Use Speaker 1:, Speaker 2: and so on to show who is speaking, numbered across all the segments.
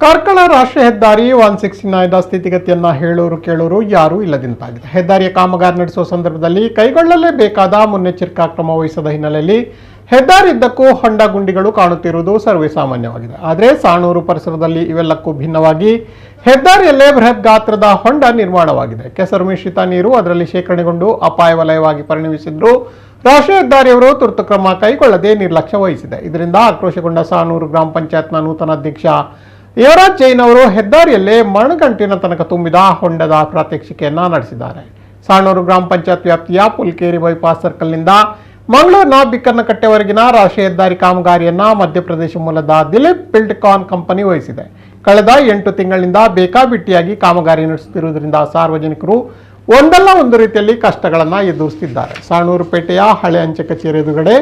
Speaker 1: ಕಾರ್ಕಳ ರಾಷ್ಟ್ರೀಯ ಹೆದ್ದಾರಿ 169ದ ಸ್ಥಿತಿಗತಿಯನ್ನ ಹೇಳೋರು ಕೇಳೋರು ಯಾರೂ ಇಲ್ಲದಂತಾಗಿದೆ. ಹೆದ್ದಾರಿಯ ಕಾಮಗಾರಿ ನಡೆಸುವ ಸಂದರ್ಭದಲ್ಲಿ ಕೈಗೊಳ್ಳಲೇಬೇಕಾದ ಮುನ್ನೆಚ್ಚರಿಕಾ ಕ್ರಮ ವಹಿಸದ ಹಿನ್ನೆಲೆಯಲ್ಲಿ ಹೆದ್ದಾರಿಯುದ್ದಕ್ಕೂ ಹೊಂಡ ಗುಂಡಿಗಳು ಕಾಣುತ್ತಿರುವುದು ಸರ್ವೇ ಸಾಮಾನ್ಯವಾಗಿದೆ. ಆದರೆ ಸಾಣೂರು ಪರಿಸರದಲ್ಲಿ ಇವೆಲ್ಲಕ್ಕೂ ಭಿನ್ನವಾಗಿ ಹೆದ್ದಾರಿಯಲ್ಲೇ ಬೃಹತ್ ಗಾತ್ರದ ಹೊಂಡ ನಿರ್ಮಾಣವಾಗಿದೆ. ಕೆಸರು ಮಿಶ್ರಿತ ನೀರು ಅದರಲ್ಲಿ ಶೇಖರಣೆಗೊಂಡು ಅಪಾಯ ವಲಯವಾಗಿ ಪರಿಣಮಿಸಿದ್ರು ರಾಷ್ಟ್ರೀಯ ಹೆದ್ದಾರಿಯವರು ತುರ್ತು ಕ್ರಮ ಕೈಗೊಳ್ಳದೆ ನಿರ್ಲಕ್ಷ್ಯ ವಹಿಸಿದೆ. ಇದರಿಂದ ಆಕ್ರೋಶಗೊಂಡ ಸಾಣೂರು ಗ್ರಾಮ ಪಂಚಾಯತ್ನ ನೂತನ ಅಧ್ಯಕ್ಷ ಯುವರಾಜ್ ಜೈನ್ ಅವರು ಹೆದ್ದಾರಿಯಲ್ಲೇ ಮಣಗಂಟಿನ ತನಕ ತುಂಬಿದ ಹೊಂಡದ ಪ್ರಾತ್ಯಕ್ಷಿಕೆಯನ್ನ ನಡೆಸಿದ್ದಾರೆ. ಸಾಣೂರು ಗ್ರಾಮ ಪಂಚಾಯತ್ ವ್ಯಾಪ್ತಿಯ ಪುಲ್ಕೇರಿ ಬೈಪಾಸ್ ಸರ್ಕಲ್ನಿಂದ ಮಂಗಳೂರಿನ ಬಿಕ್ಕರ್ನಕಟ್ಟೆವರೆಗಿನ ರಾಷ್ಟ್ರೀಯ ಹೆದ್ದಾರಿ ಕಾಮಗಾರಿಯನ್ನ ಮಧ್ಯಪ್ರದೇಶ ಮೂಲದ ದಿಲೀಪ್ ಬಿಲ್ಡ್ಕಾನ್ ಕಂಪನಿ ವಹಿಸಿದೆ. ಕಳೆದ 8 ತಿಂಗಳಿನಿಂದ ಬೇಕಾಬಿಟ್ಟಿಯಾಗಿ ಕಾಮಗಾರಿ ನಡೆಸುತ್ತಿರುವುದರಿಂದ ಸಾರ್ವಜನಿಕರು ಒಂದಲ್ಲ ಒಂದು ರೀತಿಯಲ್ಲಿ ಕಷ್ಟಗಳನ್ನು ಎದುರಿಸುತ್ತಿದ್ದಾರೆ. ಸಾಣೂರು ಪೇಟೆಯ ಹಳೆ ಅಂಚೆ ಕಚೇರಿ ಎದುರುಗಡೆ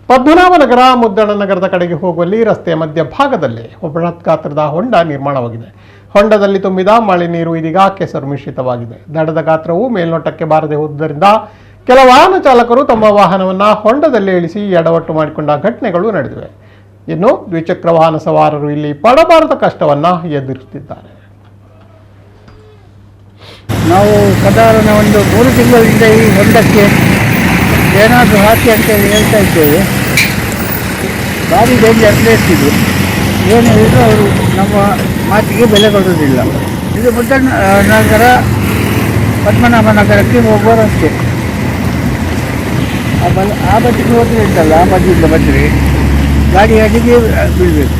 Speaker 1: ಪದ್ಮನಾಭನಗರ ಮುದ್ದಣ ನಗರದ ಕಡೆಗೆ ಹೋಗುವಲ್ಲಿ ರಸ್ತೆಯ ಮಧ್ಯಭಾಗದಲ್ಲಿ ಬೃಹತ್ ಗಾತ್ರದ ಹೊಂಡ ನಿರ್ಮಾಣವಾಗಿದೆ. ಹೊಂಡದಲ್ಲಿ ತುಂಬಿದ ಮಳೆ ನೀರು ಇದೀಗ ಕೆಸರು ಮಿಶ್ರಿತವಾಗಿದೆ. ದಡದ ಗಾತ್ರವು ಮೇಲ್ನೋಟಕ್ಕೆ ಬಾರದೆ ಹೋದುದರಿಂದ ಕೆಲ ವಾಹನ ಚಾಲಕರು ತಮ್ಮ ವಾಹನವನ್ನು ಹೊಂಡದಲ್ಲಿ ಇಳಿಸಿ ಎಡವಟ್ಟು ಮಾಡಿಕೊಂಡ ಘಟನೆಗಳು ನಡೆದಿವೆ. ಇನ್ನು ದ್ವಿಚಕ್ರ ವಾಹನ ಸವಾರರು ಇಲ್ಲಿ ಪಡಬಾರದ ಕಷ್ಟವನ್ನ ಎದುರಿಸುತ್ತಿದ್ದಾರೆ.
Speaker 2: ನಾವು ಸಾಧಾರಣ ಒಂದು 3 ತಿಂಗಳಿಂದ ಈ ಹೊಂಡಕ್ಕೆ ಏನಾದರೂ ಹಾಕಿ ಅಂತ ಹೇಳ್ತಾ ಇದ್ದೇವೆ. ಭಾರಿ ಡೇಂಜರ್ ಪ್ಲೇಸ್ ಇದು. ಏನು ಹೇಳಿದ್ರು ಅವರು ನಮ್ಮ ಮಾತಿಗೆ ಬೆಲೆ ಕೊಡೋದಿಲ್ಲ. ಇದು ಮುದ್ದಣ್ಣ ನಗರ ಪದ್ಮನಾಭ ನಗರಕ್ಕೆ ಹೋಗುವ ರಸ್ತೆ. ಆ ಬದಿಗೆ ಹೋದರೆ ಇರ್ತಲ್ಲ, ಆ ಬದಿಯಿಂದ ಬಂದರೆ ಗಾಡಿ ಅಡಿಗೆ ಬೀಳಬೇಕು.